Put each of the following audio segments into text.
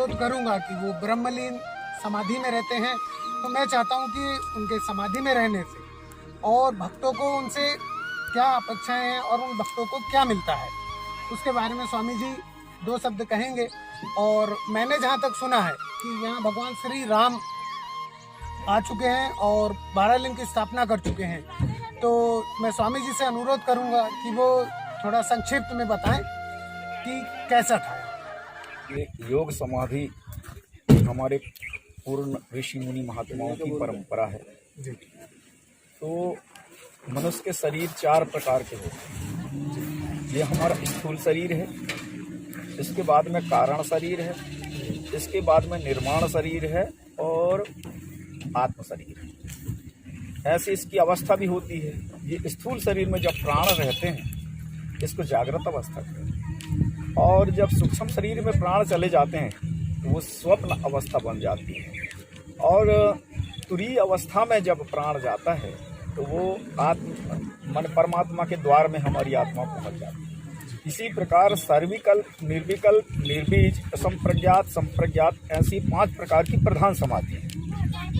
अनुरोध करूंगा कि वो ब्रह्मलीन समाधि में रहते हैं, तो मैं चाहता हूं कि उनके समाधि में रहने से और भक्तों को उनसे क्या अपेक्षाएं हैं और उन भक्तों को क्या मिलता है, उसके बारे में स्वामी जी 2 शब्द कहेंगे। और मैंने जहाँ तक सुना है कि यहाँ भगवान श्री राम आ चुके हैं और 12 लिंग की स्थापना कर चुके हैं, तो मैं स्वामी जी से अनुरोध करूंगा कि वो थोड़ा संक्षिप्त में बताएं कि कैसा था। ये योग समाधि हमारे पूर्ण ऋषि मुनि महात्माओं की परंपरा है। तो मनुष्य के शरीर 4 प्रकार के होते हैं। ये हमारा स्थूल शरीर है, इसके बाद में कारण शरीर है, इसके बाद में निर्माण शरीर है और आत्म शरीर है। ऐसी इसकी अवस्था भी होती है। ये स्थूल शरीर में जब प्राण रहते हैं इसको जागृत अवस्था कहते हैं, और जब सूक्ष्म शरीर में प्राण चले जाते हैं तो वो स्वप्न अवस्था बन जाती है, और तुरीय अवस्था में जब प्राण जाता है तो वो मन परमात्मा के द्वार में हमारी आत्मा पहुंच जाती है। इसी प्रकार सर्विकल्प, निर्विकल्प, निर्बीज, असंप्रज्ञात, संप्रज्ञात, ऐसी 5 प्रकार की प्रधान समाधि है।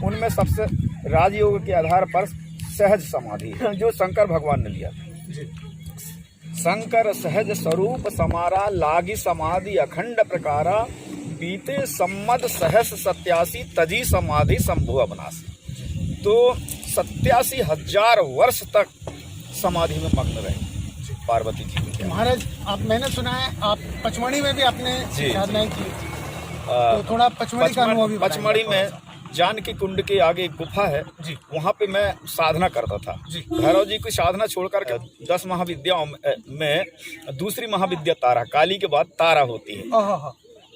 उनमें सबसे राजयोग के आधार पर सहज समाधि है जो शंकर भगवान ने लिया था। शंकर सहज स्वरूप समारा लागी समाधि अखंड प्रकारा बीते सम्मद सहस 87 तजी समाधि संभु अवनाशी। तो 87,000 वर्ष तक समाधि में मग्न रहे पार्वती जी। महाराज मैंने सुना है आप पचमढ़ी में भी आपने साधनाएं की, तो थोड़ा पचमढ़ी का अनुभव भी। पचमढ़ी में जानकी कुंड के आगे एक गुफा है जी, वहाँ पे मैं साधना करता था जी। भैरव जी की साधना छोड़ करके 10 महाविद्याओं में दूसरी महाविद्या तारा, काली के बाद तारा होती है।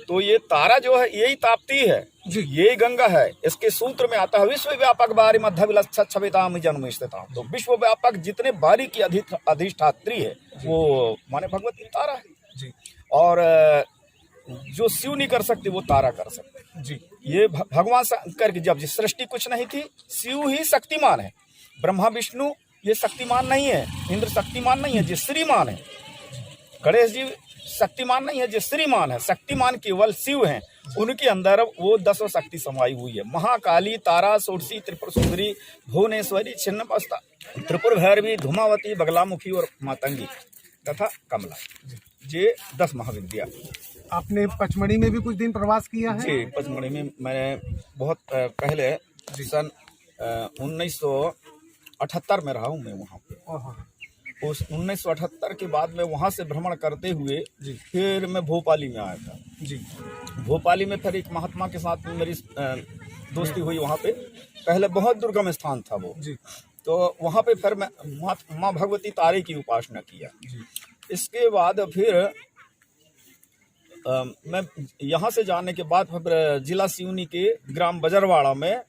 तो ये तारा जो है यही ताप्ती है जी, यही गंगा है। इसके सूत्र में आता है विश्व व्यापक बारी मध्य विलक्षिताम जन्म स्थिता। तो विश्व व्यापक जितने बारी की अधिष्ठात्री है वो माने भगवती तारा है जी, और जो शिव नहीं कर सकते वो तारा कर सकते जी। ये भगवान शंकर की जब सृष्टि कुछ नहीं थी, शिव ही शक्तिमान है। ब्रह्मा विष्णु ये शक्तिमान नहीं है, इंद्र शक्तिमान नहीं है, जो श्रीमान है। गणेश जी शक्तिमान नहीं है, जो श्रीमान है। शक्तिमान केवल शिव हैं, उनके अंदर वो 10 शक्ति समाई हुई है। महाकाली, तारा, षोडशी, त्रिपुर सुंदरी, भुवनेश्वरी, छिन्नमस्ता, त्रिपुर भैरवी, धूमावती, बगलामुखी और मातंगी तथा कमला, ये 10 महाविद्या। आपने पचमढ़ी में भी कुछ दिन प्रवास किया है? जी, पचमढ़ी में मैंने बहुत पहले सन 1978 में रहा हूँ मैं वहाँ पे। उस 1978 के बाद में वहाँ से भ्रमण करते हुए जी फिर मैं भोपाली में आया था जी। भोपाली में फिर एक महात्मा के साथ मेरी दोस्ती हुई वहाँ पे। पहले बहुत दुर्गम स्थान था वो जी, तो वहाँ पे फिर मैं माँ भगवती तारे की उपासना किया जी। इसके बाद फिर मैं यहाँ से जाने के बाद फिर जिला सिवनी के ग्राम बजरवाड़ा में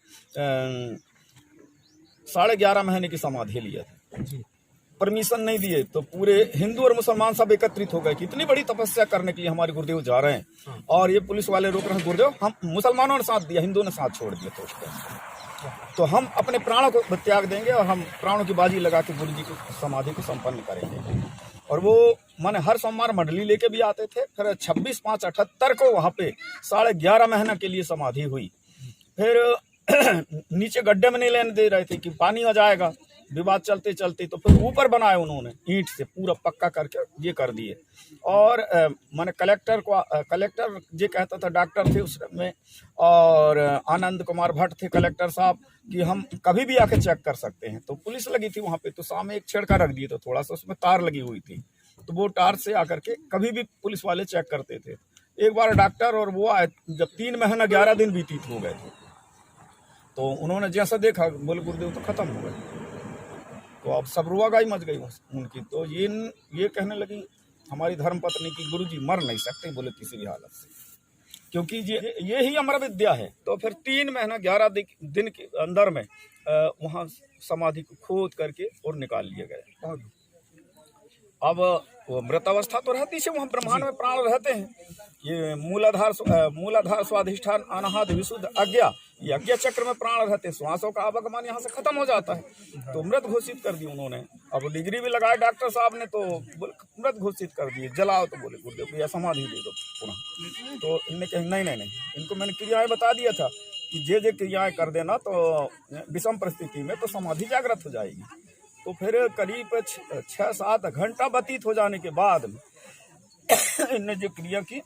11.5 महीने की समाधि लिया था जी। परमिशन नहीं दिए तो पूरे हिंदू और मुसलमान सब एकत्रित हो गए कि इतनी बड़ी तपस्या करने के लिए हमारे गुरुदेव जा रहे हैं, और ये पुलिस वाले रोक रहे हैं। गुरुदेव, हम मुसलमानों ने साथ दिया, हिंदुओं ने साथ छोड़ दिया। तो हम अपने प्राणों को त्याग देंगे और हम प्राणों की बाजी लगा के गुरु जी की समाधि को संपन्न करेंगे। और वो माने हर सोमवार मंडली लेके भी आते थे। फिर 26/5/78 को वहाँ पे 11.5 महीना के लिए समाधि हुई। फिर नीचे गड्ढे में नहीं लेने दे रहे थे कि पानी आ जाएगा, विवाद चलते चलते तो फिर ऊपर बनाए उन्होंने ईंट से पूरा पक्का करके ये कर दिए। और मैंने कलेक्टर ये कहता था, डॉक्टर थे उसमें, और आनंद कुमार भट्ट थे कलेक्टर साहब, कि हम कभी भी आके चेक कर सकते हैं। तो पुलिस लगी थी वहाँ पे, तो सामने एक छेड़का रख दिए, तो थोड़ा सा उसमें तार लगी हुई थी, तो वो तार से आकर के कभी भी पुलिस वाले चेक करते थे। एक बार डॉक्टर और वो आए, जब 3 महीना 11 दिन व्यतीत हो गए थे, तो उन्होंने जैसा देखा बोले गुरुदेव तो खत्म हो गए। तो अब सब रुआगाई मच गई उनकी। तो ये कहने लगी हमारी धर्मपत्नी की, गुरुजी मर नहीं सकते बोले किसी भी हालत से, क्योंकि ये ही अमर विद्या है। तो फिर 3 महीना 11 दिन के अंदर में वहाँ समाधि को खोद करके और निकाल लिए गए। अब वो मृत अवस्था तो रहती है, वहाँ ब्रह्मांड में प्राण रहते हैं। ये मूलाधार स्वाधिष्ठान अनाहत विशुद्ध अज्ञा, ये अज्ञा चक्र में प्राण रहते हैं। श्वासों का आवागमन यहाँ से खत्म हो जाता है, तो मृत घोषित कर दी उन्होंने। अब डिग्री भी लगाई डॉक्टर साहब ने, तो मृत घोषित कर दिए, जलाओ। तो बोले गुरुदेव भैया समाधि दे दो पुनः। तो इनने कहा नहीं, इनको मैंने क्रियाएं बता दिया था कि जे क्रियाएं कर देना तो विषम परिस्थिति में तो समाधि जागृत हो जाएगी। तो फिर करीब 6-7 घंटा व्यतीत हो जाने के बाद इनने जो क्रिया की,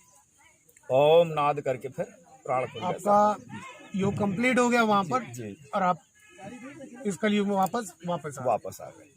ओम नाद करके फिर प्राण खुल गया। आपका योग कंप्लीट हो गया वहाँ पर जी, और आप इस कलयुग में वापस आ गए।